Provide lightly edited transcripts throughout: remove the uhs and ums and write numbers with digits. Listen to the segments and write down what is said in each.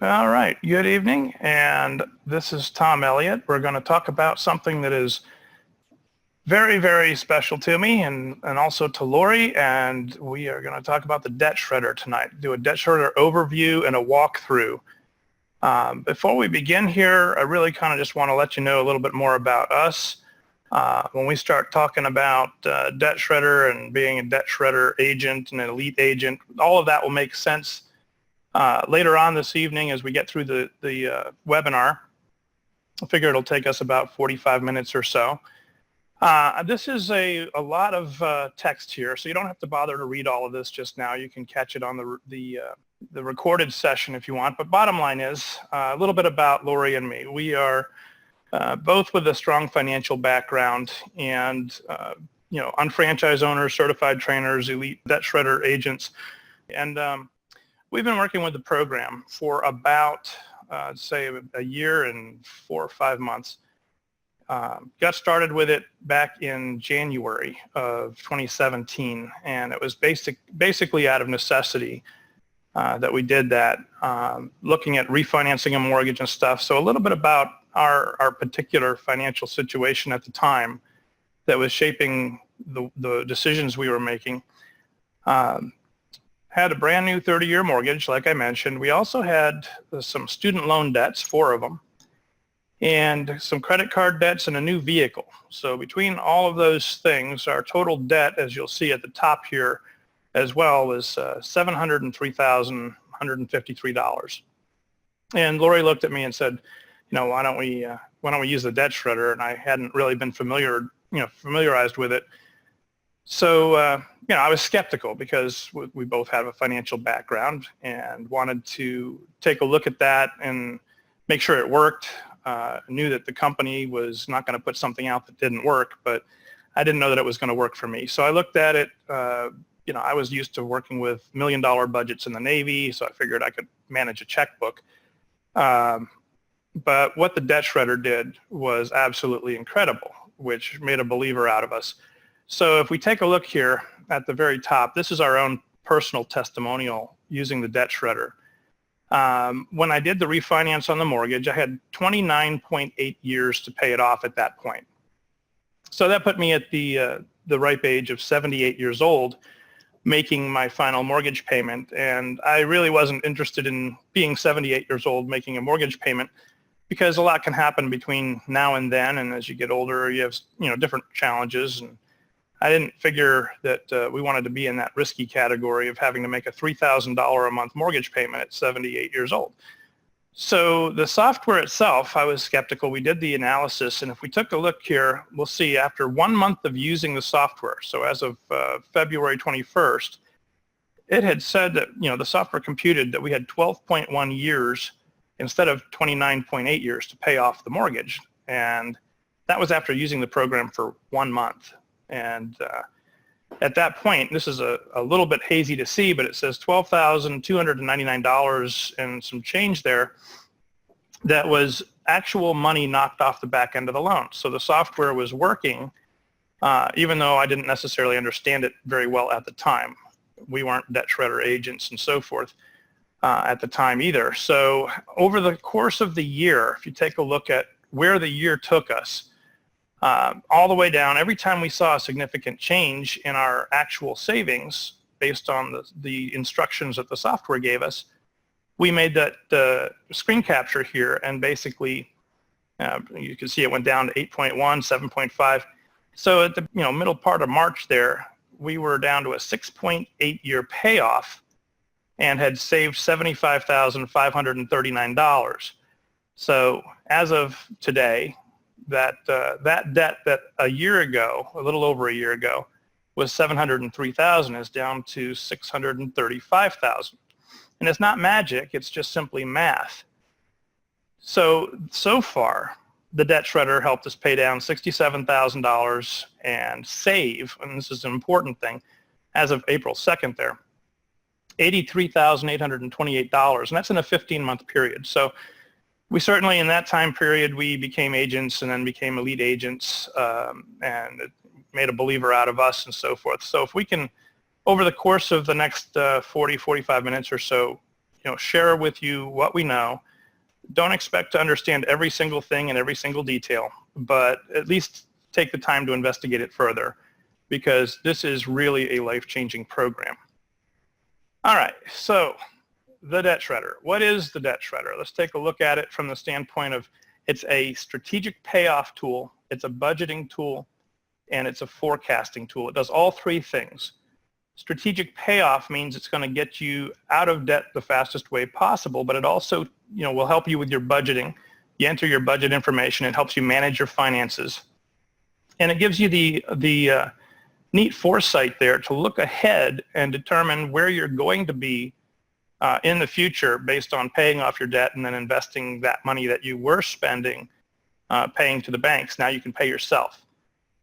All right, good evening, and this is Tom Elliott. We're going to talk about something that is very, very special to me and also to Lori, and we are going to talk about the debt shredder tonight, do a debt shredder overview and a walkthrough. Before we begin here, I really kind of just want to let you know a little bit more about us. When we start talking about debt shredder and being a debt shredder agent and an elite agent, all of that will make sense later on this evening as we get through the webinar. I figure it'll take us about 45 minutes or so. This is a lot of text here, so you don't have to bother to read all of this just now. You can catch it on the recorded session if you want. But bottom line is a little bit about Lori and me. We are both with a strong financial background and UnFranchise Owners, certified trainers, elite debt shredder agents, and we've been working with the program for about, say, a year and 4 or 5 months. Got started with it back in January of 2017, and it was basically out of necessity that we did that, looking at refinancing a mortgage and stuff. So a little bit about our particular financial situation at the time that was shaping the decisions we were making. Had a brand new 30-year mortgage, like I mentioned. We also had some student loan debts, 4 of them, and some credit card debts and a new vehicle. So between all of those things, our total debt, as you'll see at the top here as well, was $703,153. And Lori looked at me and said, why don't we use the debt shredder? And I hadn't really been familiarized with it. So, I was skeptical because we both have a financial background and wanted to take a look at that and make sure it worked. Knew that the company was not going to put something out that didn't work, but I didn't know that it was going to work for me. So I looked at it. I was used to working with $1 million budgets in the Navy, so I figured I could manage a checkbook. But what the debt shredder did was absolutely incredible, which made a believer out of us. So if we take a look here at the very top, this is our own personal testimonial using the debt shredder. When I did the refinance on the mortgage, I had 29.8 years to pay it off at that point. So that put me at the ripe age of 78 years old, making my final mortgage payment. And I really wasn't interested in being 78 years old making a mortgage payment because a lot can happen between now and then. And as you get older, you have different challenges. And I didn't figure that we wanted to be in that risky category of having to make a $3,000 a month mortgage payment at 78 years old. So the software itself, I was skeptical. We did the analysis, and if we took a look here, we'll see after 1 month of using the software, so as of February 21st, it had said that the software computed that we had 12.1 years instead of 29.8 years to pay off the mortgage, and that was after using the program for 1 month. And at that point, this is a little bit hazy to see, but it says $12,299 and some change there. That was actual money knocked off the back end of the loan. So the software was working, even though I didn't necessarily understand it very well at the time. We weren't debt shredder agents and so forth at the time either. So over the course of the year, if you take a look at where the year took us, all the way down, every time we saw a significant change in our actual savings based on the instructions that the software gave us, we made that screen capture here, and basically you can see it went down to 8.1, 7.5. So at the middle part of March there, we were down to a 6.8 year payoff and had saved $75,539. So as of today, that debt that a year ago, a little over a year ago, was $703,000 is down to $635,000. And it's not magic, it's just simply math. So far, the debt shredder helped us pay down $67,000 and save, and this is an important thing, as of April 2nd there, $83,828, and that's in a 15-month period. So we certainly, in that time period, we became agents and then became elite agents, and it made a believer out of us and so forth. So if we can, over the course of the next 40, 45 minutes or so, share with you what we know. Don't expect to understand every single thing and every single detail, but at least take the time to investigate it further, because this is really a life-changing program. All right, so the Debt Shredder. What is the Debt Shredder? Let's take a look at it from the standpoint of it's a strategic payoff tool, it's a budgeting tool, and it's a forecasting tool. It does all three things. Strategic payoff means it's going to get you out of debt the fastest way possible, but it also will help you with your budgeting. You enter your budget information, it helps you manage your finances. And it gives you the neat foresight there to look ahead and determine where you're going to be in the future based on paying off your debt and then investing that money that you were spending paying to the banks. Now you can pay yourself.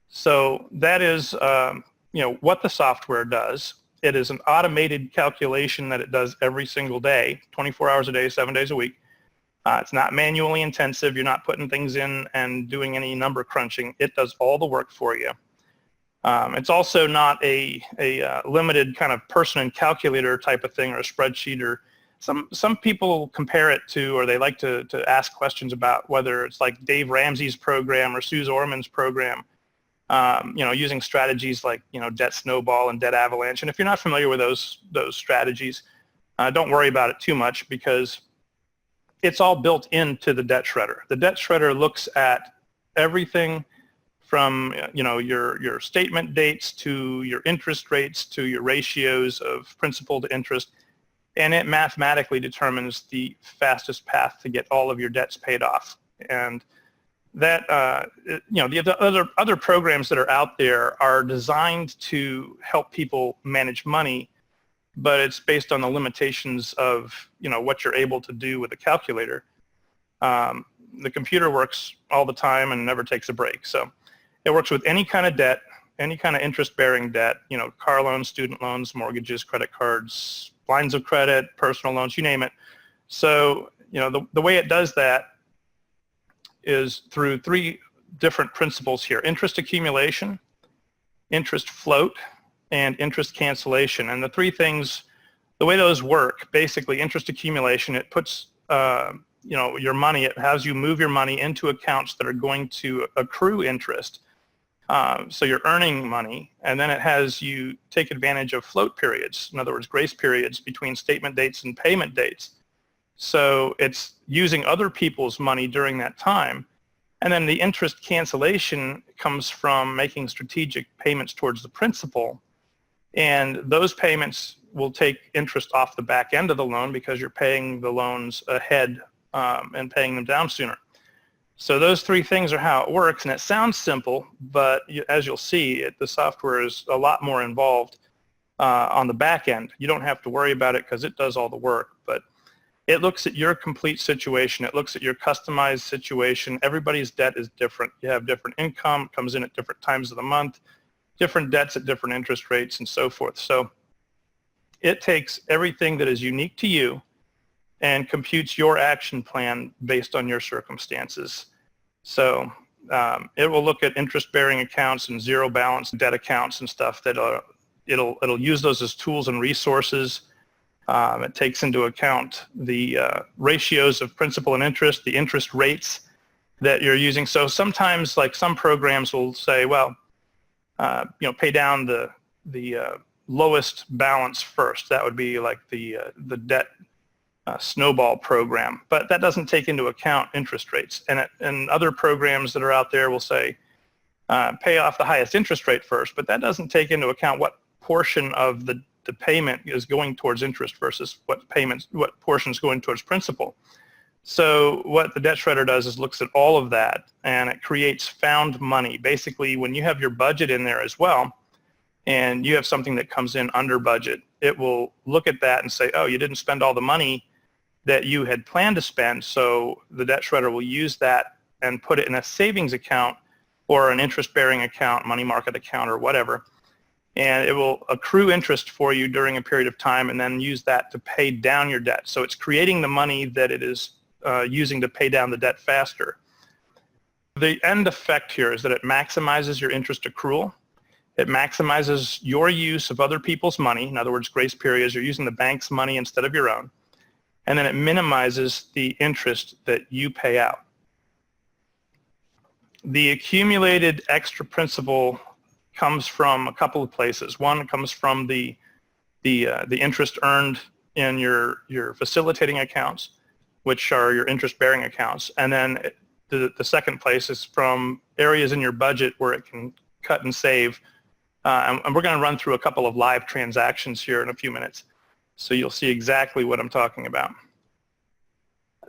So that is what the software does. It is an automated calculation that it does every single day, 24 hours a day, 7 days a week. It's not manually intensive. You're not putting things in and doing any number crunching. It does all the work for you. It's also not a limited kind of person and calculator type of thing or a spreadsheet, or some people compare it to, or they like to ask questions about whether it's like Dave Ramsey's program or Suze Orman's program, using strategies like, debt snowball and debt avalanche. And if you're not familiar with those strategies, don't worry about it too much, because it's all built into the Debt Shredder. The Debt Shredder looks at everything from your statement dates to your interest rates to your ratios of principal to interest, and it mathematically determines the fastest path to get all of your debts paid off. And that the other programs that are out there are designed to help people manage money, but it's based on the limitations of what you're able to do with a calculator. The computer works all the time and never takes a break. So it works with any kind of debt, any kind of interest-bearing debt, car loans, student loans, mortgages, credit cards, lines of credit, personal loans, you name it. So, the way it does that is through three different principles here: interest accumulation, interest float, and interest cancellation. And the three things, the way those work, basically interest accumulation, it puts your money, it has you move your money into accounts that are going to accrue interest. So you're earning money, and then it has you take advantage of float periods, in other words, grace periods between statement dates and payment dates. So it's using other people's money during that time. And then the interest cancellation comes from making strategic payments towards the principal. And those payments will take interest off the back end of the loan because you're paying the loans ahead and paying them down sooner. So those three things are how it works, and it sounds simple, but as you'll see, the software is a lot more involved on the back end. You don't have to worry about it because it does all the work, but it looks at your complete situation. It looks at your customized situation. Everybody's debt is different. You have different income, comes in at different times of the month, different debts at different interest rates, and so forth. So it takes everything that is unique to you and computes your action plan based on your circumstances. So it will look at interest-bearing accounts and zero balance debt accounts and stuff that it'll use those as tools and resources. It takes into account the ratios of principal and interest, the interest rates that you're using. So sometimes, like some programs will say, well, pay down the lowest balance first. That would be like the debt snowball program, but that doesn't take into account interest rates. And other programs that are out there will say, pay off the highest interest rate first, but that doesn't take into account what portion of the payment is going towards interest versus what portion is going towards principal. So what the Debt Shredder does is looks at all of that, and it creates found money. Basically, when you have your budget in there as well, and you have something that comes in under budget, it will look at that and say, oh, you didn't spend all the money that you had planned to spend, so the Debt Shredder will use that and put it in a savings account or an interest-bearing account, money market account, or whatever, and it will accrue interest for you during a period of time and then use that to pay down your debt. So it's creating the money that it is using to pay down the debt faster. The end effect here is that it maximizes your interest accrual. It maximizes your use of other people's money. In other words, grace periods, you're using the bank's money instead of your own. and then it minimizes the interest that you pay out. The accumulated extra principal comes from a couple of places. One comes from the interest earned in your facilitating accounts, which are your interest-bearing accounts, and then the second place is from areas in your budget where it can cut and save. And we're going to run through a couple of live transactions here in a few minutes, so you'll see exactly what I'm talking about.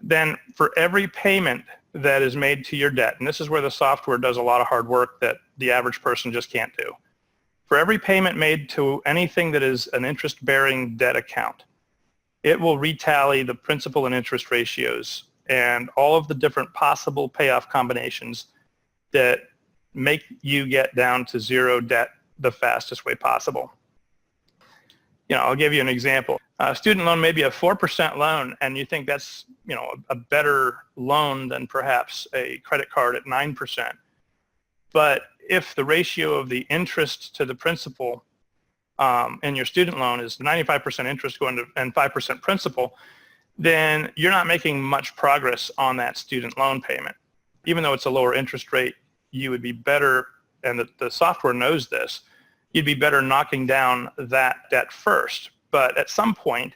Then for every payment that is made to your debt, and this is where the software does a lot of hard work that the average person just can't do. For every payment made to anything that is an interest-bearing debt account, it will retally the principal and interest ratios and all of the different possible payoff combinations that make you get down to zero debt the fastest way possible. I'll give you an example. A student loan may be a 4% loan, and you think that's, a better loan than perhaps a credit card at 9%. But if the ratio of the interest to the principal in your student loan is 95% interest going to and 5% principal, then you're not making much progress on that student loan payment. Even though it's a lower interest rate, you would be better, and the software knows this, you'd be better knocking down that debt first. But at some point,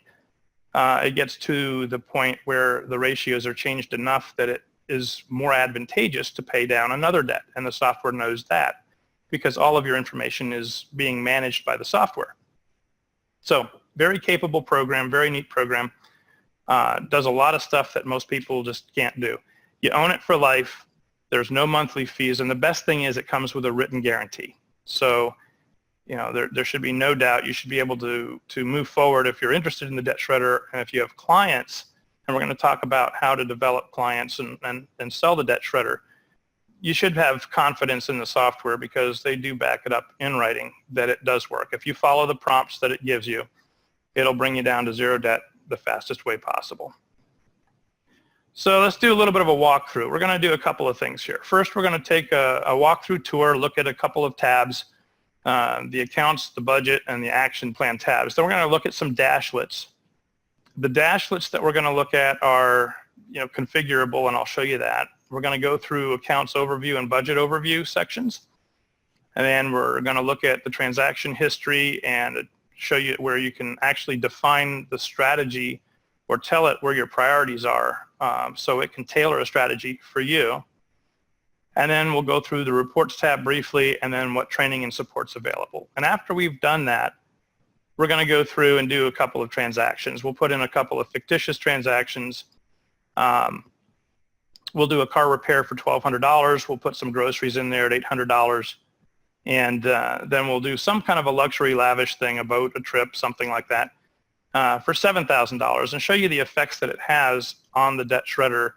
it gets to the point where the ratios are changed enough that it is more advantageous to pay down another debt, and the software knows that because all of your information is being managed by the software. So very capable program, very neat program. Does a lot of stuff that most people just can't do. You own it for life. There's no monthly fees, and the best thing is it comes with a written guarantee. So there should be no doubt you should be able to move forward if you're interested in the Debt Shredder, and if you have clients, and we're going to talk about how to develop clients and sell the Debt Shredder. You should have confidence in the software because they do back it up in writing that it does work. If you follow the prompts that it gives you, it'll bring you down to zero debt the fastest way possible. So let's do a little bit of a walkthrough. We're going to do a couple of things here. First, we're going to take a walkthrough tour, look at a couple of tabs, the accounts, the budget, and the action plan tabs. Then we're going to look at some dashlets. The dashlets that we're going to look at are configurable, and I'll show you that. We're going to go through accounts overview and budget overview sections, and then we're going to look at the transaction history and show you where you can actually define the strategy or tell it where your priorities are, so it can tailor a strategy for you. And then we'll go through the reports tab briefly, and then what training and support's available. And after we've done that, we're going to go through and do a couple of transactions. We'll put in a couple of fictitious transactions. We'll do a car repair for $1,200. We'll put some groceries in there at $800. And then we'll do some kind of a luxury lavish thing, a boat, a trip, something like that, for $7,000, and show you the effects that it has on the Debt Shredder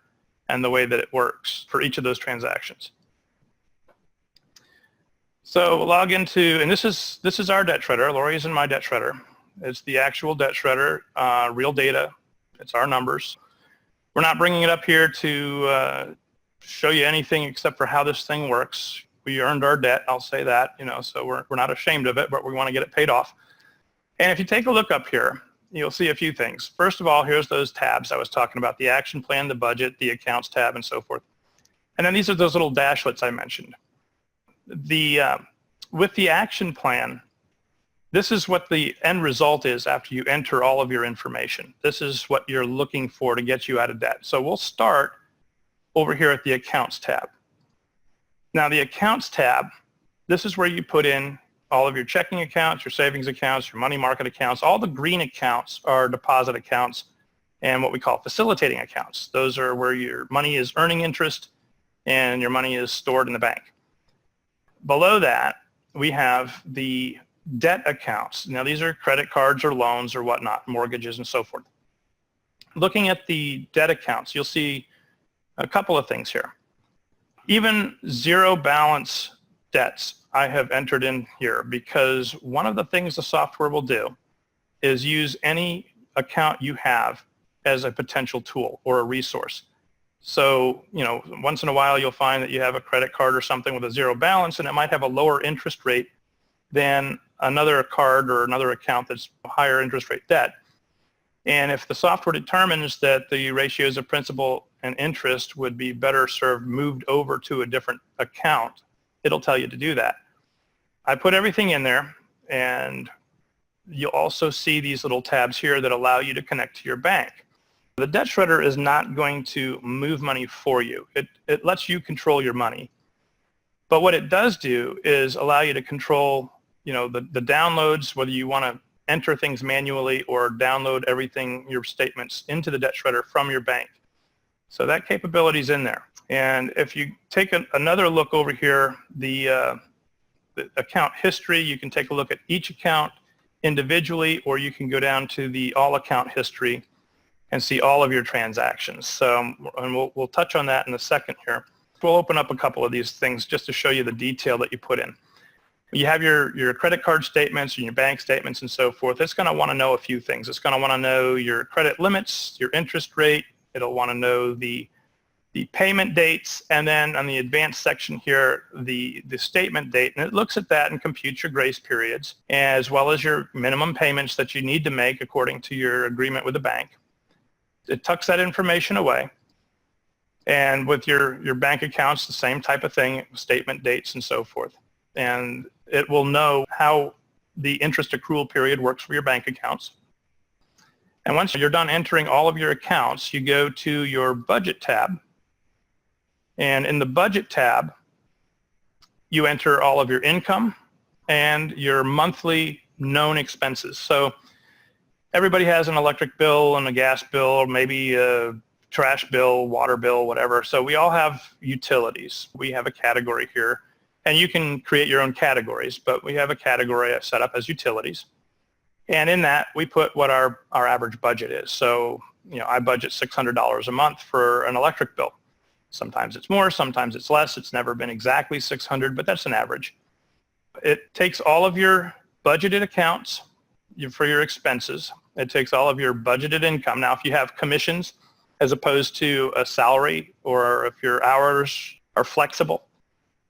and the way that it works for each of those transactions. So we'll log into, and this is our Debt Shredder. Lori's in my Debt Shredder. It's the actual Debt Shredder, real data. It's our numbers. We're not bringing it up here to show you anything except for how this thing works. We earned our debt, I'll say that, so we're not ashamed of it, but we want to get it paid off. And if you take a look up here, you'll see a few things. First of all, here's those tabs I was talking about, the action plan, the budget, the accounts tab, and so forth. And then these are those little dashlets I mentioned. With the action plan, this is what the end result is after you enter all of your information. This is what you're looking for to get you out of debt. So we'll start over here at the accounts tab. Now the accounts tab, this is where you put in all of your checking accounts, your savings accounts, your money market accounts. All the green accounts are deposit accounts and what we call facilitating accounts. Those are where your money is earning interest and your money is stored in the bank. Below that, we have the debt accounts. Now these are credit cards or loans or whatnot, mortgages and so forth. Looking at the debt accounts, you'll see a couple of things here. Even zero balance debts I have entered in here because one of the things the software will do is use any account you have as a potential tool or a resource. So, once in a while you'll find that you have a credit card or something with a zero balance and it might have a lower interest rate than another card or another account that's higher interest rate debt. And if the software determines that the ratios of principal and interest would be better served moved over to a different account, it'll tell you to do that. I put everything in there, and you'll also see these little tabs here that allow you to connect to your bank. The debt shredder is not going to move money for you. It lets you control your money. But what it does do is allow you to control, the downloads, whether you want to enter things manually or download everything, your statements, into the debt shredder from your bank. So that capability is in there. And if you take another look over here, the account history, you can take a look at each account individually, or you can go down to the all account history and see all of your transactions. So, and we'll touch on that in a second here. We'll open up a couple of these things just to show you the detail that you put in. You have your credit card statements and your bank statements and so forth. It's going to want to know a few things. It's going to want to know your credit limits, your interest rate. It'll want to know the payment dates, and then on the advanced section here, the statement date. And it looks at that and computes your grace periods, as well as your minimum payments that you need to make according to your agreement with the bank. It tucks that information away. And with your bank accounts, the same type of thing, statement dates and so forth. And it will know how the interest accrual period works for your bank accounts. And once you're done entering all of your accounts, you go to your budget tab. And in the budget tab, you enter all of your income and your monthly known expenses. So everybody has an electric bill and a gas bill, or maybe a trash bill, water bill, whatever. So we all have utilities. We have a category here. And you can create your own categories, but we have a category set up as utilities. And in that, we put what our average budget is. So, I budget $600 a month for an electric bill. Sometimes it's more, sometimes it's less. It's never been exactly 600, but that's an average. It takes all of your budgeted accounts for your expenses. It takes all of your budgeted income. Now, if you have commissions as opposed to a salary, or if your hours are flexible,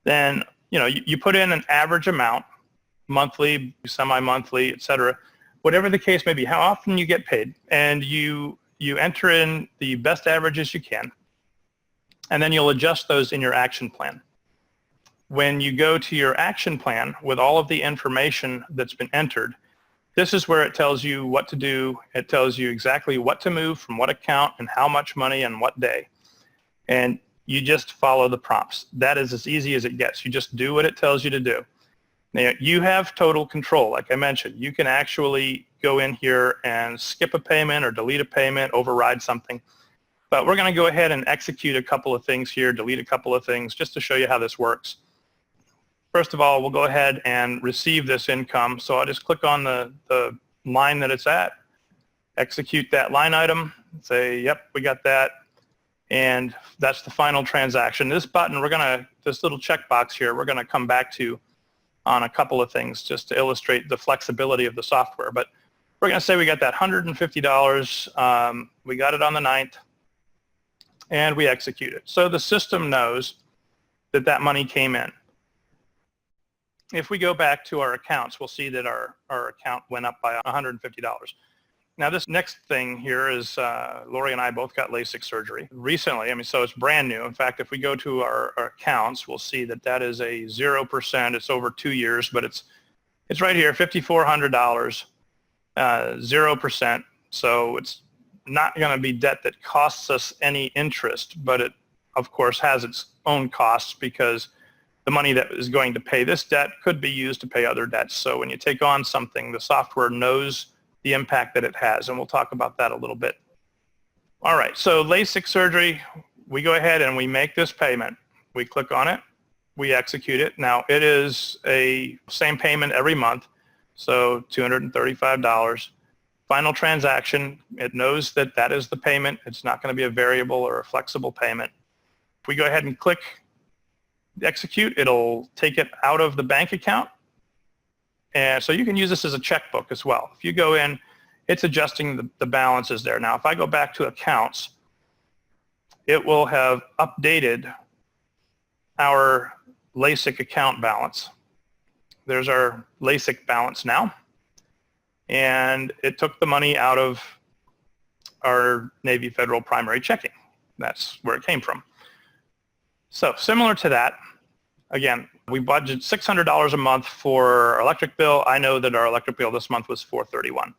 then you put in an average amount, monthly, semi-monthly, et cetera, whatever the case may be, how often you get paid, and you enter in the best averages you can, and then you'll adjust those in your action plan. When you go to your action plan with all of the information that's been entered, this is where it tells you what to do. It tells you exactly what to move from what account and how much money and what day. And you just follow the prompts. That is as easy as it gets. You just do what it tells you to do. Now, you have total control. Like I mentioned, you can actually go in here and skip a payment or delete a payment, override something. But we're going to go ahead and execute a couple of things here, delete a couple of things, just to show you how this works. First of all, we'll go ahead and receive this income. So I'll just click on the line that it's at, execute that line item, say, yep, we got that. And that's the final transaction. This button, this little checkbox here, we're going to come back to on a couple of things just to illustrate the flexibility of the software. But we're going to say we got that $150. We got it on the 9th, and we execute it. So the system knows that that money came in. If we go back to our accounts, we'll see that our account went up by $150. Now, this next thing here is Lori and I both got LASIK surgery recently. So it's brand new. In fact, if we go to our accounts, we'll see that that is a 0%. It's over 2 years, but it's right here, $5,400, 0%. So it's not going to be debt that costs us any interest, but it, of course, has its own costs because the money that is going to pay this debt could be used to pay other debts. So when you take on something, the software knows the impact that it has, and we'll talk about that a little bit. All right, so LASIK surgery, we go ahead and we make this payment. We click on it, we execute it. Now, it is a same payment every month, so $235. Final transaction, it knows that that is the payment. It's not going to be a variable or a flexible payment. If we go ahead and click execute, it'll take it out of the bank account. And so you can use this as a checkbook as well. If you go in, it's adjusting the balances there. Now, if I go back to accounts, it will have updated our LASIK account balance. There's our LASIK balance now. And it took the money out of our Navy Federal primary checking. That's where it came from. So similar to that, again, we budget $600 a month for our electric bill. I know that our electric bill this month was $431.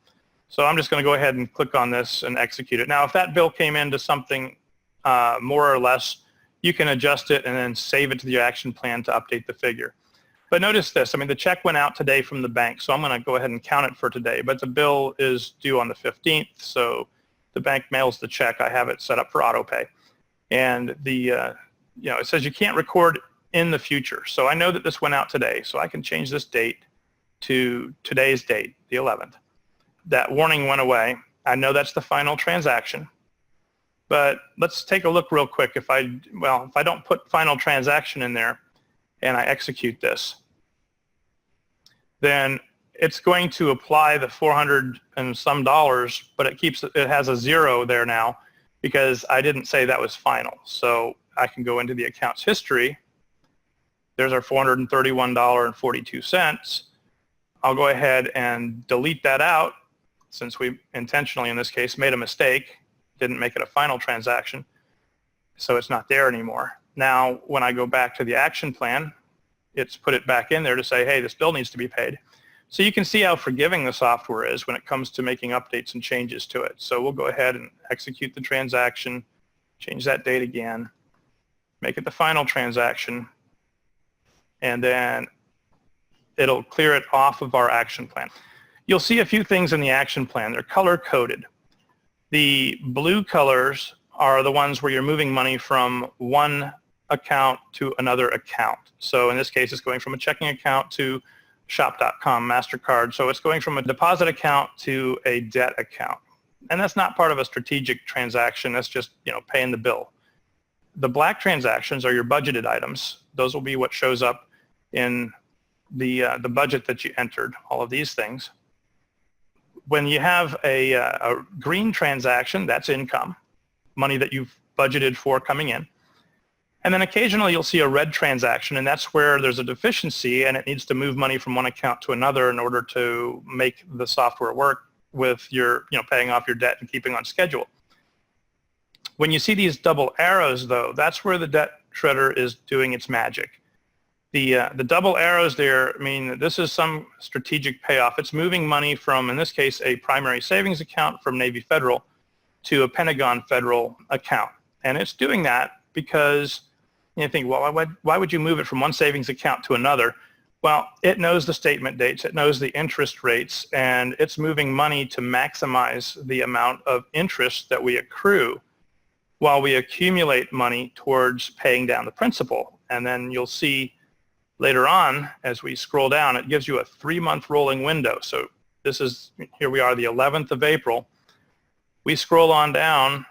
So I'm just going to go ahead and click on this and execute it. Now, if that bill came into something more or less, you can adjust it and then save it to the action plan to update the figure. But notice this, I mean, the check went out today from the bank, so I'm going to go ahead and count it for today. But the bill is due on the 15th, so the bank mails the check. I have it set up for auto pay. And it says you can't record in the future. So I know that this went out today, so I can change this date to today's date, the 11th. That warning went away. I know that's the final transaction. But let's take a look real quick. If I don't put final transaction in there and I execute this, then it's going to apply the $400 and some, but it has a zero there now because I didn't say that was final. So I can go into the account's history. There's our $431.42. I'll go ahead and delete that out since we intentionally, in this case, made a mistake, didn't make it a final transaction, so it's not there anymore. Now, when I go back to the action plan, it's put it back in there to say, hey, this bill needs to be paid. So you can see how forgiving the software is when it comes to making updates and changes to it. So we'll go ahead and execute the transaction, change that date again, make it the final transaction, and then it'll clear it off of our action plan. You'll see a few things in the action plan. They're color-coded. The blue colors are the ones where you're moving money from one account to another account. So in this case, it's going from a checking account to shop.com, MasterCard. So it's going from a deposit account to a debt account. And that's not part of a strategic transaction. That's just, paying the bill. The black transactions are your budgeted items. Those will be what shows up in the budget that you entered, all of these things. When you have a green transaction, that's income, money that you've budgeted for coming in. And then occasionally you'll see a red transaction, and that's where there's a deficiency and it needs to move money from one account to another in order to make the software work with your, paying off your debt and keeping on schedule. When you see these double arrows, though, that's where the debt shredder is doing its magic. The double arrows there mean this is some strategic payoff. It's moving money from, in this case, a primary savings account from Navy Federal to a Pentagon Federal account. And it's doing that because you think, well, why would you move it from one savings account to another? Well, it knows the statement dates, it knows the interest rates, and it's moving money to maximize the amount of interest that we accrue while we accumulate money towards paying down the principal. And then you'll see later on, as we scroll down, it gives you a 3-month rolling window. So here we are, the 11th of April. We scroll on down,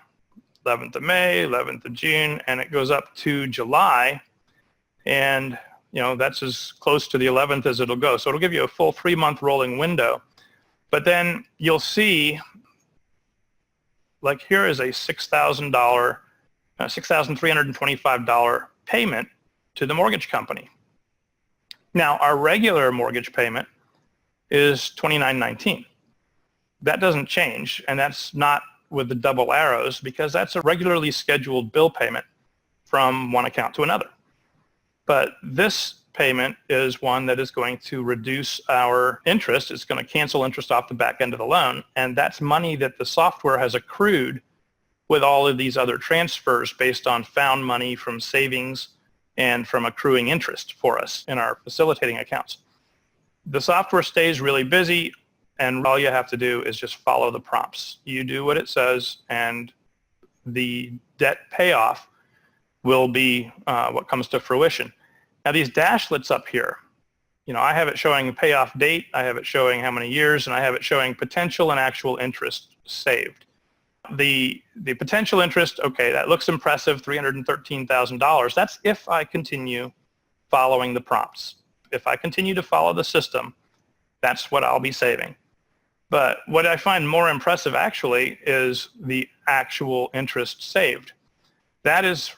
11th of May, 11th of June, and it goes up to July. And, that's as close to the 11th as it'll go. So it'll give you a full 3-month rolling window. But then you'll see, like here is a $6,325 payment to the mortgage company. Now, our regular mortgage payment is $29.19. That doesn't change, and that's not with the double arrows because that's a regularly scheduled bill payment from one account to another. But this payment is one that is going to reduce our interest. It's going to cancel interest off the back end of the loan, and that's money that the software has accrued with all of these other transfers based on found money from savings and from accruing interest for us in our facilitating accounts. The software stays really busy, and all you have to do is just follow the prompts. You do what it says, and the debt payoff will be what comes to fruition. Now, these dashlets up here, I have it showing payoff date, I have it showing how many years, and I have it showing potential and actual interest saved. The potential interest, okay, that looks impressive, $313,000. That's if I continue following the prompts. If I continue to follow the system, that's what I'll be saving. But what I find more impressive actually is the actual interest saved. That is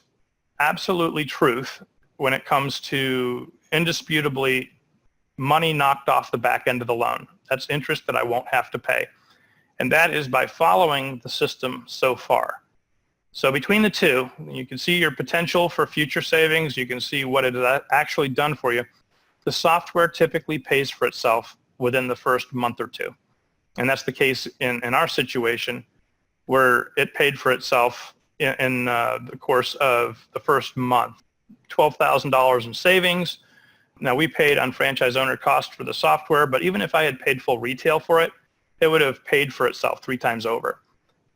absolutely truth when it comes to indisputably money knocked off the back end of the loan. That's interest that I won't have to pay. And that is by following the system so far. So between the two, you can see your potential for future savings. You can see what it has actually done for you. The software typically pays for itself within the first month or two. And that's the case in our situation, where it paid for itself in the course of the first month. $12,000 in savings. Now, we paid UnFranchise Owner cost for the software, but even if I had paid full retail for it, it would have paid for itself 3 times over.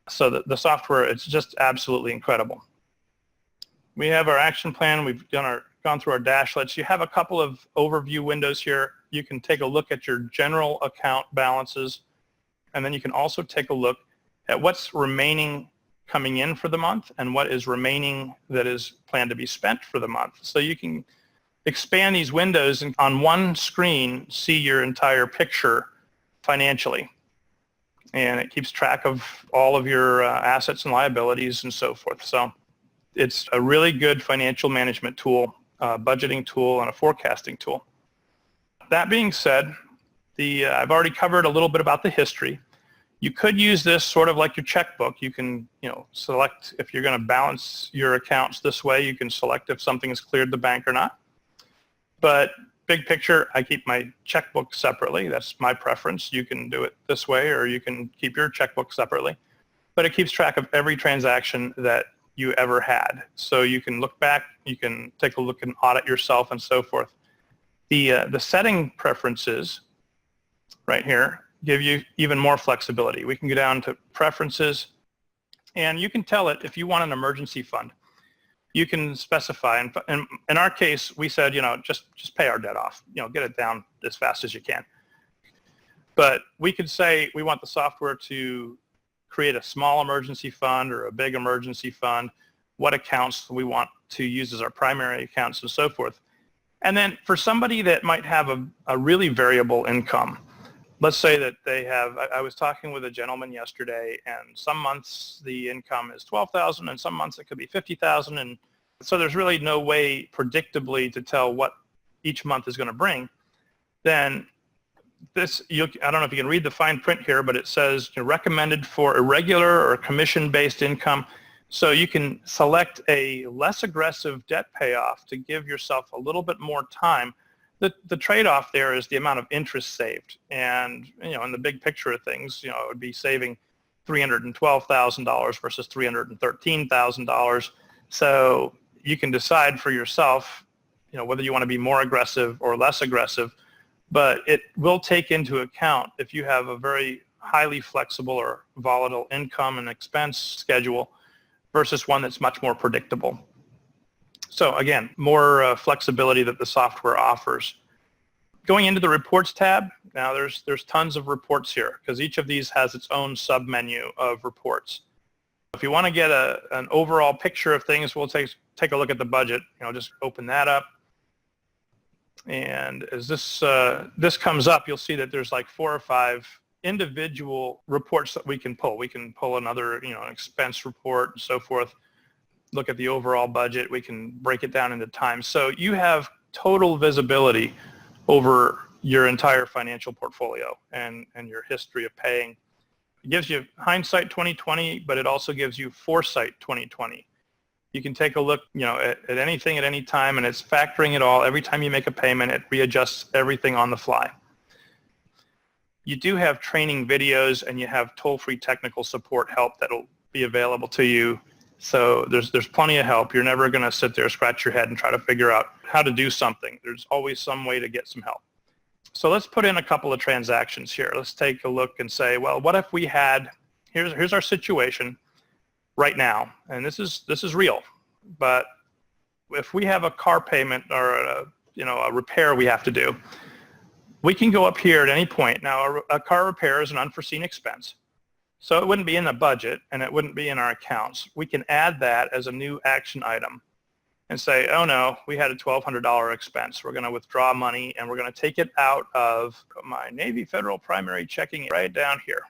So the software, it's just absolutely incredible. We have our action plan. We've gone through our dashlets. You have a couple of overview windows here. You can take a look at your general account balances, and then you can also take a look at what's remaining coming in for the month and what is remaining that is planned to be spent for the month. So you can expand these windows and on one screen see your entire picture financially. And it keeps track of all of your assets and liabilities and so forth. So it's a really good financial management tool, budgeting tool, and a forecasting tool. That being said, I've already covered a little bit about the history. You could use this sort of like your checkbook. You can, select if you're going to balance your accounts this way. You can select if something has cleared the bank or not. But big picture, I keep my checkbook separately. That's my preference. You can do it this way, or you can keep your checkbook separately. But it keeps track of every transaction that you ever had. So you can look back, you can take a look and audit yourself and so forth. The setting preferences right here give you even more flexibility. We can go down to preferences, and you can tell it if you want an emergency fund. You can specify, and in our case, we said, just pay our debt off, get it down as fast as you can. But we could say we want the software to create a small emergency fund or a big emergency fund, what accounts we want to use as our primary accounts and so forth. And then for somebody that might have a really variable income, let's say that they have, I was talking with a gentleman yesterday, and some months the income is $12,000 and some months it could be $50,000. And so there's really no way predictably to tell what each month is going to bring. Then I don't know if you can read the fine print here, but it says recommended for irregular or commission-based income. So you can select a less aggressive debt payoff to give yourself a little bit more time. The trade-off there is the amount of interest saved. And, in the big picture of things, it would be saving $312,000 versus $313,000. So you can decide for yourself, whether you want to be more aggressive or less aggressive, but it will take into account if you have a very highly flexible or volatile income and expense schedule versus one that's much more predictable. So again, more flexibility that the software offers. Going into the reports tab, now there's tons of reports here because each of these has its own sub-menu of reports. If you want to get an overall picture of things, we'll take a look at the budget. Just open that up. And as this comes up, you'll see that there's like 4 or 5 individual reports that we can pull. We can pull another, an expense report and so forth. Look at the overall budget. We can break it down into time. So you have total visibility over your entire financial portfolio and your history of paying. It gives you hindsight 2020, but it also gives you foresight 2020. You can take a look, at anything at any time, and it's factoring it all. Every time you make a payment, it readjusts everything on the fly. You do have training videos, and you have toll-free technical support help that'll be available to you. So there's plenty of help. You're never going to sit there, scratch your head, and try to figure out how to do something. There's always some way to get some help. So let's put in a couple of transactions here. Let's take a look and say, well, what if we had, here's our situation right now, and this is real. But if we have a car payment or a repair we have to do, we can go up here at any point. Now, a car repair is an unforeseen expense. So it wouldn't be in the budget, and it wouldn't be in our accounts. We can add that as a new action item and say, oh no, we had a $1,200 expense. We're going to withdraw money, and we're going to take it out of my Navy Federal primary checking right down here.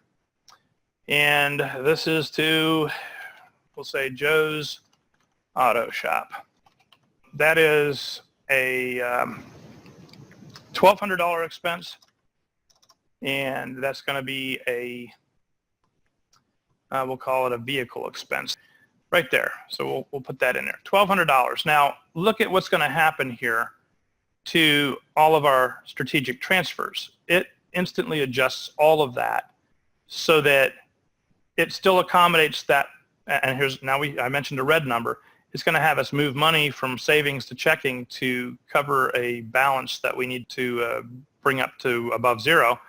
And this is to, we'll say, Joe's Auto Shop. That is a $1,200 expense, and that's going to be a We'll call it a vehicle expense right there. So we'll put that in there, $1,200. Now look at what's going to happen here to all of our strategic transfers. It instantly adjusts all of that so that it still accommodates that. And here's now I mentioned a red number. It's going to have us move money from savings to checking to cover a balance that we need to bring up to above zero.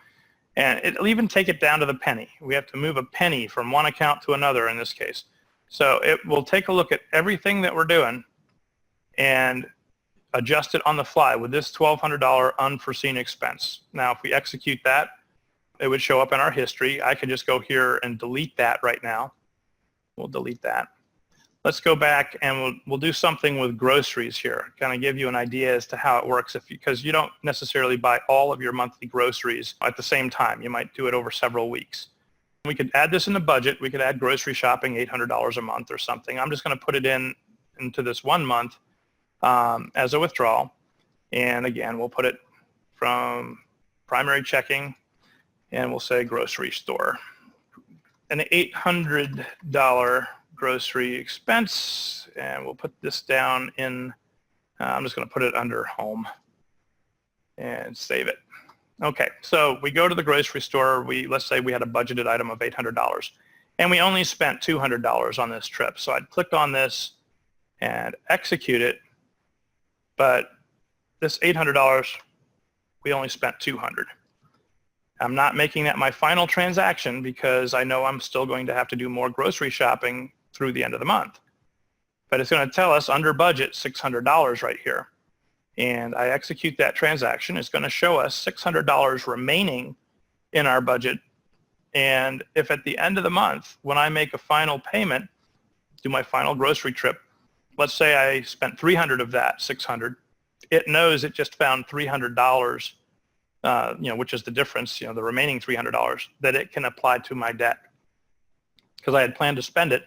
And it'll even take it down to the penny. We have to move a penny from one account to another in this case. So it will take a look at everything that we're doing and adjust it on the fly with this $1,200 unforeseen expense. Now, if we execute that, it would show up in our history. I could just go here and delete that right now. We'll delete that. Let's go back and we'll do something with groceries here, kind of give you an idea as to how it works, because you don't necessarily buy all of your monthly groceries at the same time. You might do it over several weeks. We could add this in the budget. We could add grocery shopping, $800 a month or something. I'm just going to put it into this 1 month as a withdrawal. And again, we'll put it from primary checking and we'll say grocery store. An $800 grocery expense, and we'll put this down in, I'm just going to put it under home and save it. Okay, so we go to the grocery store. Let's say we had a budgeted item of $800 and we only spent $200 on this trip. So I'd click on this and execute it, but this $800, we only spent $200. I'm not making that my final transaction because I know I'm still going to have to do more grocery shopping through the end of the month. But it's going to tell us under budget $600 right here. And I execute that transaction. It's going to show us $600 remaining in our budget. And if at the end of the month, when I make a final payment, do my final grocery trip, let's say I spent $300 of that $600, it knows it just found $300, which is the difference, the remaining $300 that it can apply to my debt. Because I had planned to spend it,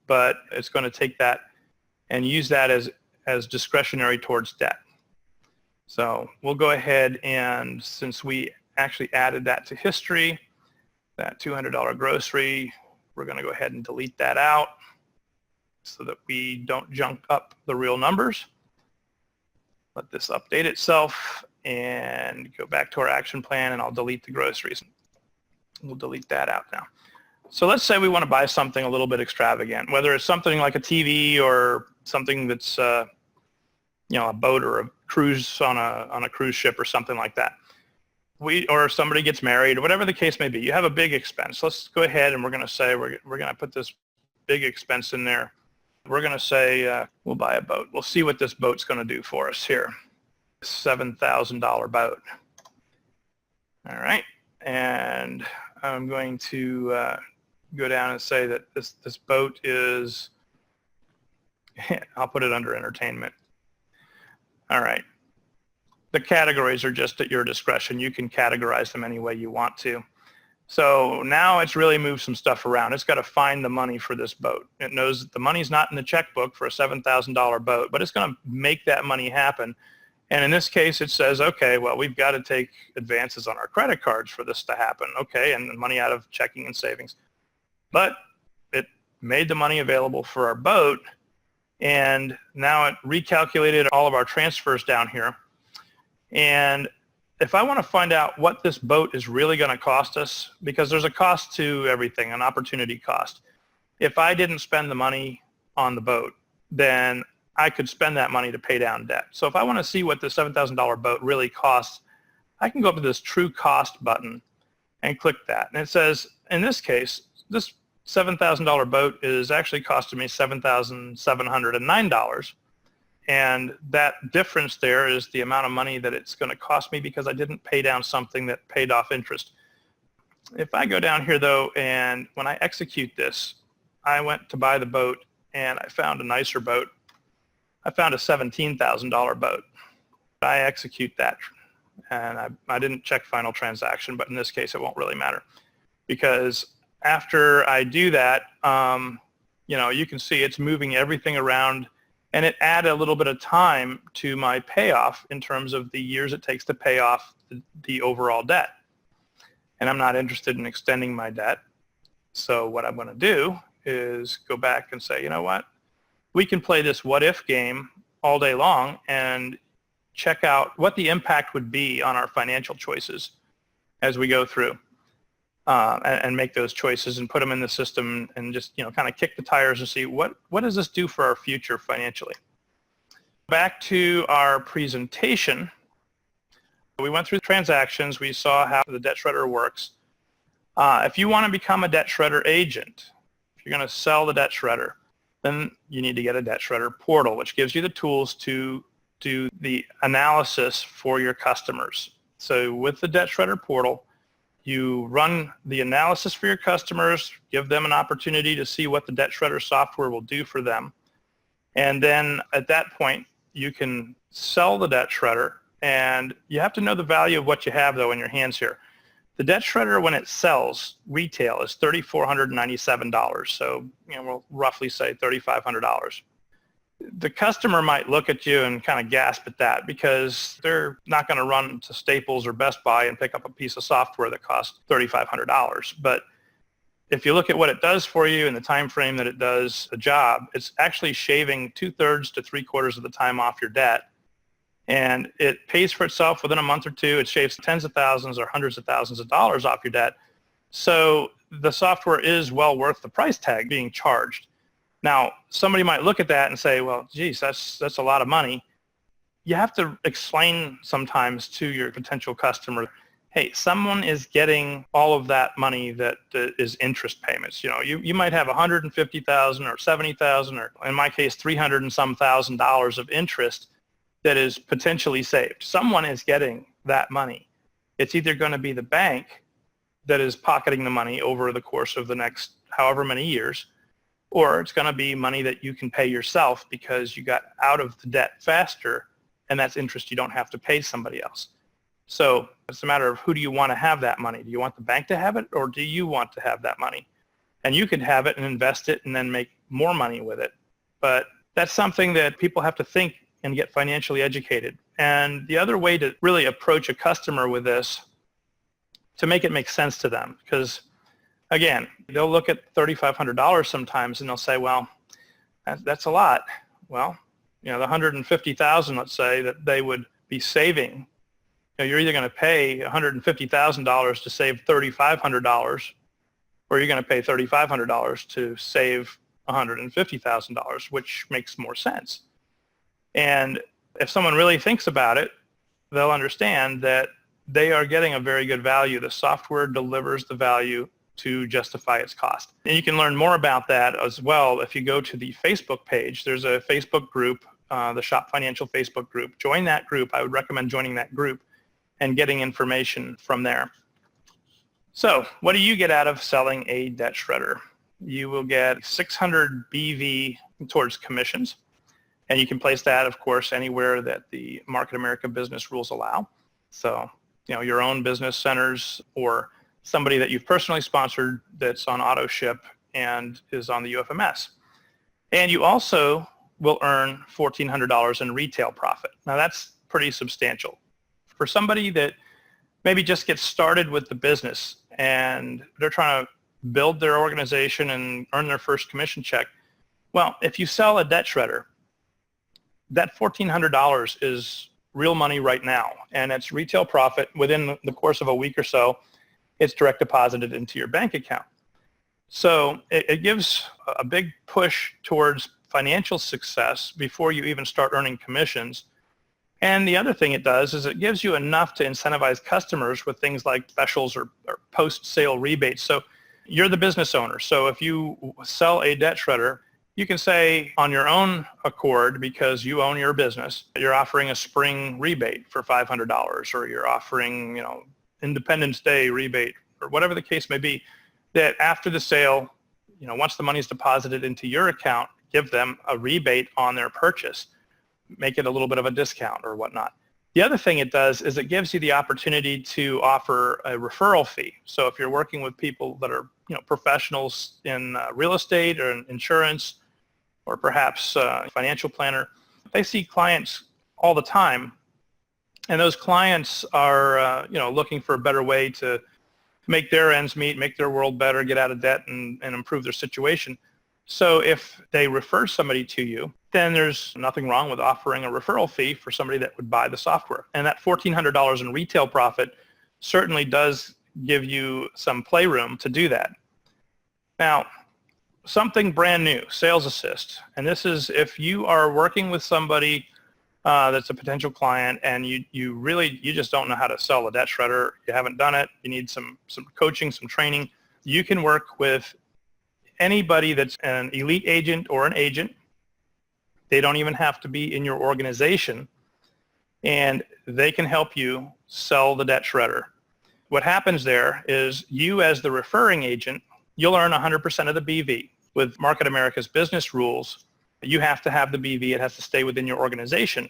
but it's going to take that and use that as discretionary towards debt. So we'll go ahead and, since we actually added that to history, that $200 grocery, we're going to go ahead and delete that out so that we don't junk up the real numbers. Let this update itself and go back to our action plan, and I'll delete the groceries. We'll delete that out now. So let's say we want to buy something a little bit extravagant, whether it's something like a TV or something that's a boat or a cruise on a cruise ship or something like that. Or somebody gets married, or whatever the case may be. You have a big expense. Let's go ahead and we're going to say we're going to put this big expense in there. We're going to say we'll buy a boat. We'll see what this boat's going to do for us here. $7,000 boat. All right, and I'm going to go down and say that this boat is, I'll put it under entertainment. All right. The categories are just at your discretion. You can categorize them any way you want to. So now it's really moved some stuff around. It's got to find the money for this boat. It knows that the money's not in the checkbook for a $7,000 boat, but it's going to make that money happen. And in this case, it says, okay, well, we've got to take advances on our credit cards for this to happen. Okay, and money out of checking and savings. But it made the money available for our boat, and now it recalculated all of our transfers down here. And if I want to find out what this boat is really going to cost us, because there's a cost to everything, an opportunity cost. If I didn't spend the money on the boat, then I could spend that money to pay down debt. So if I want to see what the $7,000 boat really costs, I can go up to this true cost button and click that. And it says, in this case, this $7,000 boat is actually costing me $7,709. And that difference there is the amount of money that it's going to cost me because I didn't pay down something that paid off interest. If I go down here, though, and when I execute this, I went to buy the boat, and I found a nicer boat. I found a $17,000 boat. I execute that, and I didn't check final transaction, but in this case, it won't really matter. Because after I do that, you can see it's moving everything around, and it added a little bit of time to my payoff in terms of the years it takes to pay off the overall debt. And I'm not interested in extending my debt. So what I'm going to do is go back and say, you know what? We can play this what if game all day long and check out what the impact would be on our financial choices as we go through and make those choices and put them in the system and just, kind of kick the tires and see what does this do for our future financially. Back to our presentation. We went through transactions. We saw how the debt shredder works. If you want to become a debt shredder agent, if you're going to sell the debt shredder, then you need to get a debt shredder portal, which gives you the tools to do the analysis for your customers. So with the debt shredder portal, you run the analysis for your customers, give them an opportunity to see what the debt shredder software will do for them. And then at that point, you can sell the debt shredder, and you have to know the value of what you have, though, in your hands here. The debt shredder, when it sells retail, is $3,497. So, we'll roughly say $3,500. The customer might look at you and kind of gasp at that because they're not going to run to Staples or Best Buy and pick up a piece of software that costs $3,500. But if you look at what it does for you and the time frame that it does the job, it's actually shaving 2/3 to 3/4 of the time off your debt. And it pays for itself within a month or two. It shaves tens of thousands or hundreds of thousands of dollars off your debt. So the software is well worth the price tag being charged. Now, somebody might look at that and say, well, geez, that's a lot of money. You have to explain sometimes to your potential customer, hey, someone is getting all of that money that is interest payments. You might have $150,000 or $70,000 or in my case, $300 and some thousand dollars of interest that is potentially saved. Someone is getting that money. It's either going to be the bank that is pocketing the money over the course of the next however many years, or it's going to be money that you can pay yourself because you got out of the debt faster, and that's interest you don't have to pay somebody else. So it's a matter of who do you want to have that money? Do you want the bank to have it, or do you want to have that money? And you could have it and invest it and then make more money with it. But that's something that people have to think and get financially educated. And the other way to really approach a customer with this, to make it make sense to them, because again, they'll look at $3,500 sometimes and they'll say, well, that's a lot. Well, the $150,000, let's say, that they would be saving, you're either going to pay $150,000 to save $3,500, or you're going to pay $3,500 to save $150,000, which makes more sense. And if someone really thinks about it, they'll understand that they are getting a very good value. The software delivers the value to justify its cost. And you can learn more about that as well if you go to the Facebook page. There's a Facebook group, the ShopFinancial Facebook group. Join that group. I would recommend joining that group and getting information from there. So what do you get out of selling a debt shredder? You will get 600 BV towards commissions. And you can place that, of course, anywhere that the Market America business rules allow. So, your own business centers or somebody that you've personally sponsored that's on auto ship and is on the UFMS. And you also will earn $1,400 in retail profit. Now, that's pretty substantial. For somebody that maybe just gets started with the business and they're trying to build their organization and earn their first commission check, well, if you sell a debt shredder, that $1,400 is real money right now, and it's retail profit. Within the course of a week or so, it's direct deposited into your bank account. So it gives a big push towards financial success before you even start earning commissions. And the other thing it does is it gives you enough to incentivize customers with things like specials or post-sale rebates. So you're the business owner. So if you sell a debt shredder, you can say on your own accord, because you own your business, you're offering a spring rebate for $500, or you're offering, Independence Day rebate, or whatever the case may be, that after the sale, once the money is deposited into your account, give them a rebate on their purchase, make it a little bit of a discount or whatnot. The other thing it does is it gives you the opportunity to offer a referral fee. So if you're working with people that are, professionals in real estate or in insurance, or perhaps a financial planner, they see clients all the time, and those clients are looking for a better way to make their ends meet, make their world better, get out of debt, and improve their situation. So if they refer somebody to you, then there's nothing wrong with offering a referral fee for somebody that would buy the software. And that $1,400 in retail profit certainly does give you some playroom to do that. Now, something brand new, Sales Assist. And this is if you are working with somebody that's a potential client and you just don't know how to sell a debt shredder, you haven't done it, you need some coaching, some training, you can work with anybody that's an elite agent or an agent. They don't even have to be in your organization, and they can help you sell the debt shredder. What happens there is you as the referring agent, you'll earn 100% of the BV. With Market America's business rules, you have to have the BV. It has to stay within your organization.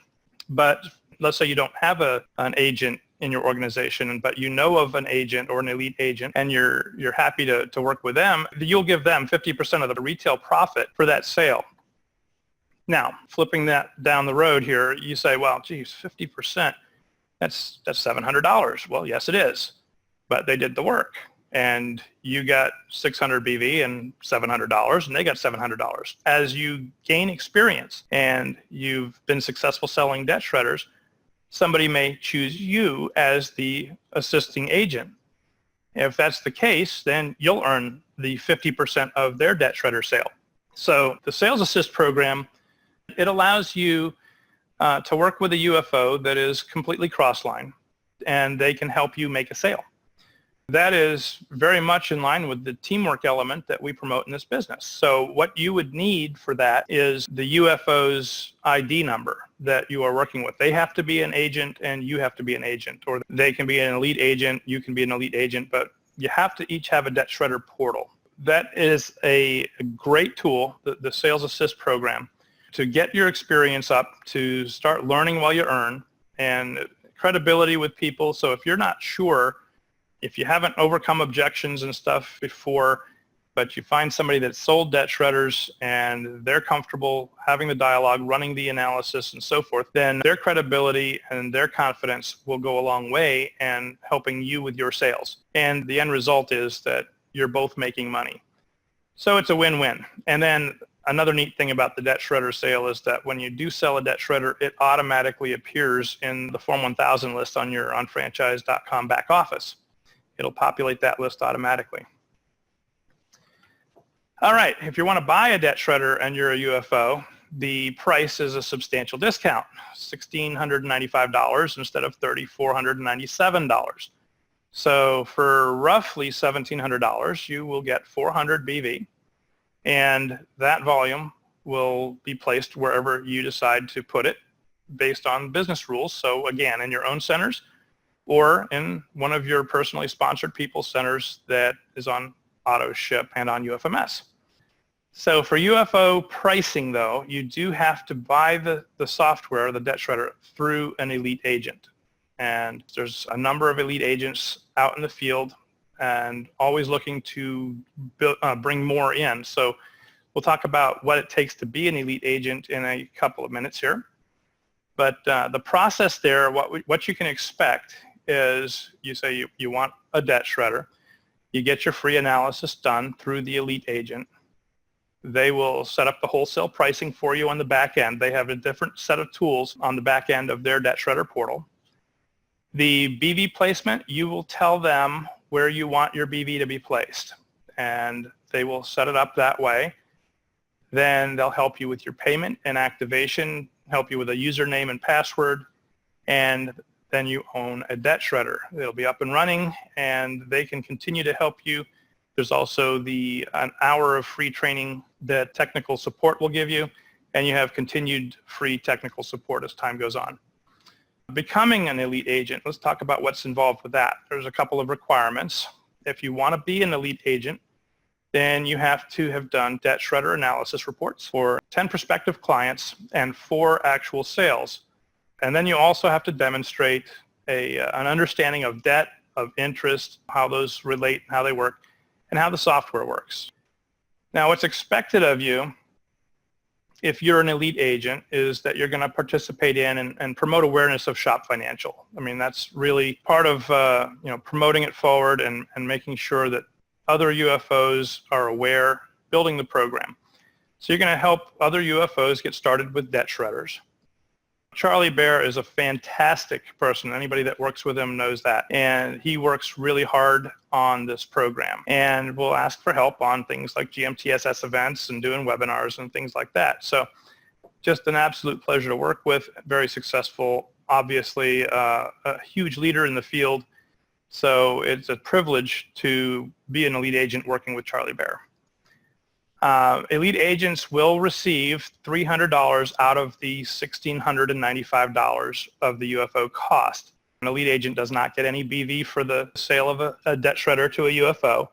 But let's say you don't have an agent in your organization, but you know of an agent or an elite agent, and you're happy to work with them, you'll give them 50% of the retail profit for that sale. Now, flipping that down the road here, you say, well, geez, 50%, that's $700. Well, yes, it is, but they did the work. And you got $600 BV and $700, and they got $700. As you gain experience and you've been successful selling debt shredders, somebody may choose you as the assisting agent. If that's the case, then you'll earn the 50% of their debt shredder sale. So the Sales Assist program, it allows you to work with a UFO that is completely cross-line, and they can help you make a sale. That is very much in line with the teamwork element that we promote in this business. So what you would need for that is the UFO's ID number that you are working with. They have to be an agent and you have to be an agent, or they can be an elite agent, you can be an elite agent, but you have to each have a debt shredder portal. That is a great tool, the Sales Assist program, to get your experience up, to start learning while you earn, and credibility with people. So if you're not sure, if you haven't overcome objections and stuff before, but you find somebody that's sold debt shredders and they're comfortable having the dialogue, running the analysis and so forth, then their credibility and their confidence will go a long way in helping you with your sales. And the end result is that you're both making money. So it's a win-win. And then another neat thing about the debt shredder sale is that when you do sell a debt shredder, it automatically appears in the Form 1000 list on your UnFranchise.com back office. It'll populate that list automatically. All right, if you want to buy a debt shredder and you're a UFO, the price is a substantial discount, $1,695 instead of $3,497. So for roughly $1,700, you will get 400 BV, and that volume will be placed wherever you decide to put it based on business rules. So again, in your own centers, or in one of your personally sponsored people's centers that is on auto ship and on UFMS. So for UFO pricing, though, you do have to buy the software, the debt shredder, through an elite agent. And there's a number of elite agents out in the field and always looking to bring more in. So we'll talk about what it takes to be an elite agent in a couple of minutes here. But the process there, what you can expect is you say you want a debt shredder. You get your free analysis done through the elite agent. They will set up the wholesale pricing for you on the back end. They have a different set of tools on the back end of their debt shredder portal. The BV placement, you will tell them where you want your BV to be placed, and they will set it up that way. Then they'll help you with your payment and activation, help you with a username and password, and then you own a debt shredder. It'll be up and running, and they can continue to help you. There's also an hour of free training that technical support will give you, and you have continued free technical support as time goes on. Becoming an elite agent, let's talk about what's involved with that. There's a couple of requirements. If you want to be an elite agent, then you have to have done debt shredder analysis reports for 10 prospective clients and 4 actual sales. And then you also have to demonstrate an understanding of debt, of interest, how those relate, how they work, and how the software works. Now, what's expected of you if you're an elite agent, is that you're going to participate in and promote awareness of ShopFinancial. I mean, that's really part of promoting it forward and making sure that other UFOs are aware, building the program. So you're going to help other UFOs get started with debt shredders. Charlie Bear is a fantastic person. Anybody that works with him knows that. And he works really hard on this program. And we'll ask for help on things like GMTSS events and doing webinars and things like that. So just an absolute pleasure to work with. Very successful, obviously a huge leader in the field. So it's a privilege to be an elite agent working with Charlie Bear. Elite agents will receive $300 out of the $1,695 of the UFO cost. An elite agent does not get any BV for the sale of a debt shredder to a UFO,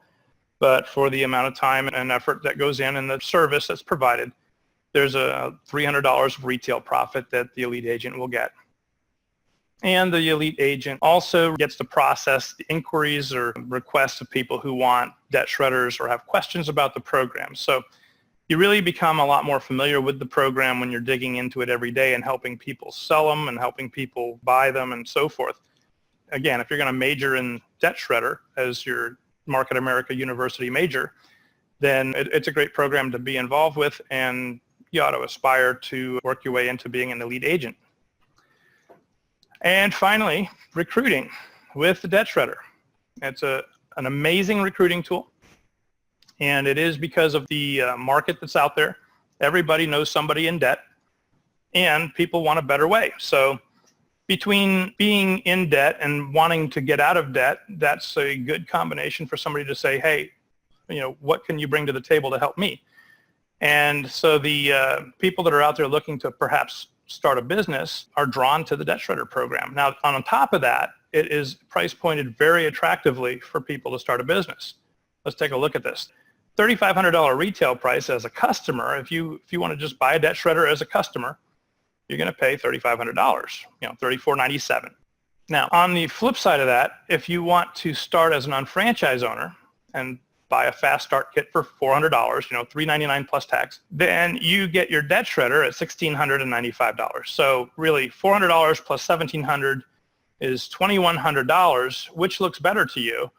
but for the amount of time and effort that goes in and the service that's provided, there's a $300 of retail profit that the elite agent will get. And the elite agent also gets to process the inquiries or requests of people who want debt shredders or have questions about the program. So you really become a lot more familiar with the program when you're digging into it every day and helping people sell them and helping people buy them and so forth. Again, if you're going to major in debt shredder as your Market America University major, then it's a great program to be involved with, and you ought to aspire to work your way into being an elite agent. And finally, recruiting with the debt shredder. It's an amazing recruiting tool, and it is because of the market that's out there. Everybody knows somebody in debt, and people want a better way. So between being in debt and wanting to get out of debt, that's a good combination for somebody to say, hey, what can you bring to the table to help me? And so the people that are out there looking to perhaps start a business are drawn to the debt shredder program. Now, on top of that, it is price pointed very attractively for people to start a business. Let's take a look at this. $3,500 retail price as a customer. If you want to just buy a debt shredder as a customer, you're going to pay $3,500, $3,497. Now, on the flip side of that, if you want to start as an UnFranchise owner and buy a fast start kit for $400, $399 plus tax, then you get your debt shredder at $1,695. So really $400 plus $1,700 is $2,100. Which looks better to you?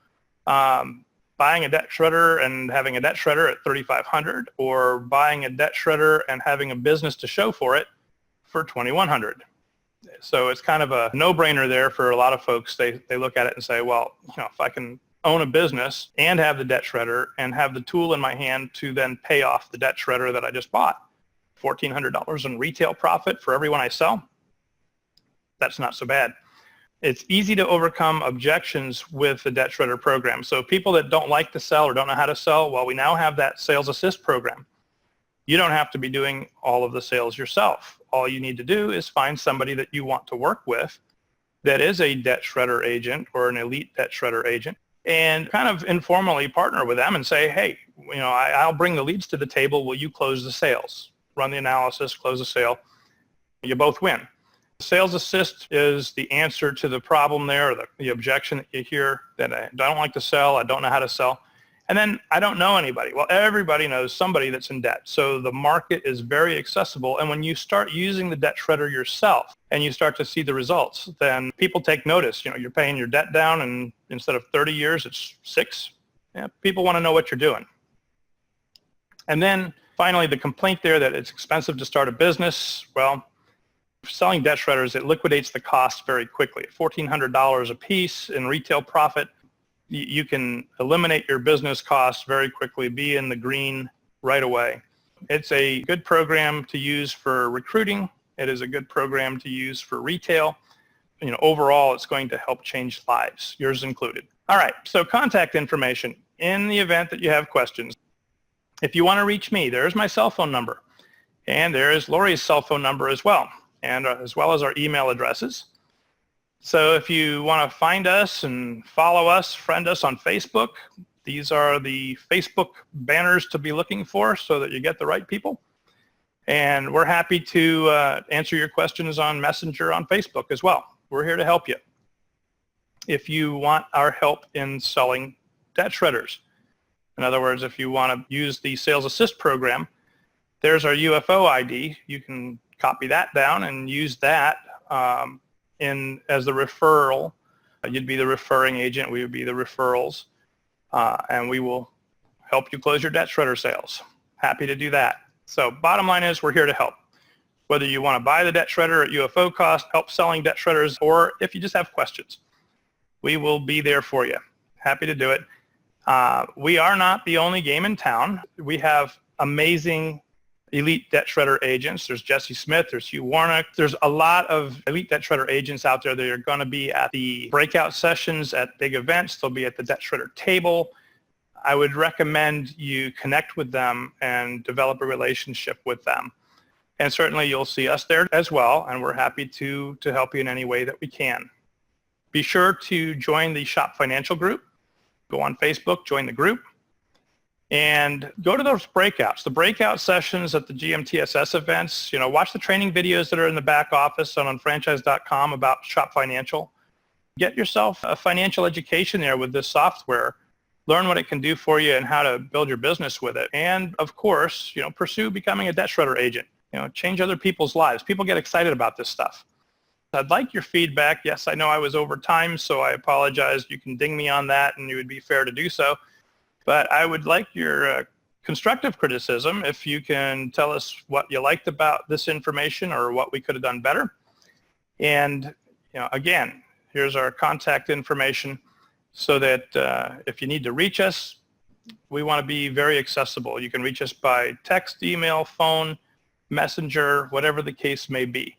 Buying a debt shredder and having a debt shredder at $3,500, or buying a debt shredder and having a business to show for it for $2,100. So it's kind of a no-brainer there for a lot of folks. They look at it and say, well, if I can own a business and have the debt shredder and have the tool in my hand to then pay off the debt shredder that I just bought, $1,400 in retail profit for every one I sell, that's not so bad. It's easy to overcome objections with the debt shredder program. So people that don't like to sell or don't know how to sell, well, we now have that sales assist program. You don't have to be doing all of the sales yourself. All you need to do is find somebody that you want to work with that is a debt shredder agent or an elite debt shredder agent, and kind of informally partner with them and say, hey, I'll bring the leads to the table. Will you close the sales? Run the analysis, close the sale. You both win. Sales assist is the answer to the problem there, or the objection that you hear that I don't like to sell, I don't know how to sell, and then I don't know anybody. Well, everybody knows somebody that's in debt. So the market is very accessible, and when you start using the debt shredder yourself and you start to see the results, then people take notice. You're paying your debt down, and instead of 30 years, it's 6. Yeah, people want to know what you're doing. And then finally, the complaint there that it's expensive to start a business. Well, selling debt shredders, it liquidates the cost very quickly. $1,400 a piece in retail profit. You can eliminate your business costs very quickly, be in the green right away. It's a good program to use for recruiting. It is a good program to use for retail. Overall, it's going to help change lives, yours included. All right, so contact information. In the event that you have questions, if you want to reach me, there's my cell phone number, and there is Lori's cell phone number as well, and as well as our email addresses. So if you want to find us and follow us, friend us on Facebook, these are the Facebook banners to be looking for so that you get the right people. And we're happy to answer your questions on Messenger on Facebook as well. We're here to help you. If you want our help in selling debt shredders, in other words, if you want to use the Sales Assist program There's our UFO ID. You can copy that down and use that as the referral. You'd be the referring agent. We would be the referrals. And we will help you close your debt shredder sales. Happy to do that. So bottom line is we're here to help. Whether you want to buy the debt shredder at UFO cost, help selling debt shredders, or if you just have questions, we will be there for you. Happy to do it. We are not the only game in town. We have amazing elite debt shredder agents. There's Jesse Smith, there's Hugh Warnock. There's a lot of elite debt shredder agents out there that are going to be at the breakout sessions, at big events. They'll be at the debt shredder table. I would recommend you connect with them and develop a relationship with them. And certainly you'll see us there as well, and we're happy to help you in any way that we can. Be sure to join the Shop Financial group. Go on Facebook, join the group, and go to those breakouts. The breakout sessions at the GMTSS events, watch the training videos that are in the back office on UnFranchise.com about Shop Financial. Get yourself a financial education there with this software. Learn what it can do for you and how to build your business with it. And of course, pursue becoming a debt shredder agent. Change other people's lives. People get excited about this stuff. I'd like your feedback. Yes, I know I was over time, so I apologize. You can ding me on that, and it would be fair to do so. But I would like your constructive criticism if you can tell us what you liked about this information or what we could have done better. And, again, here's our contact information so that if you need to reach us, we want to be very accessible. You can reach us by text, email, phone, messenger, whatever the case may be.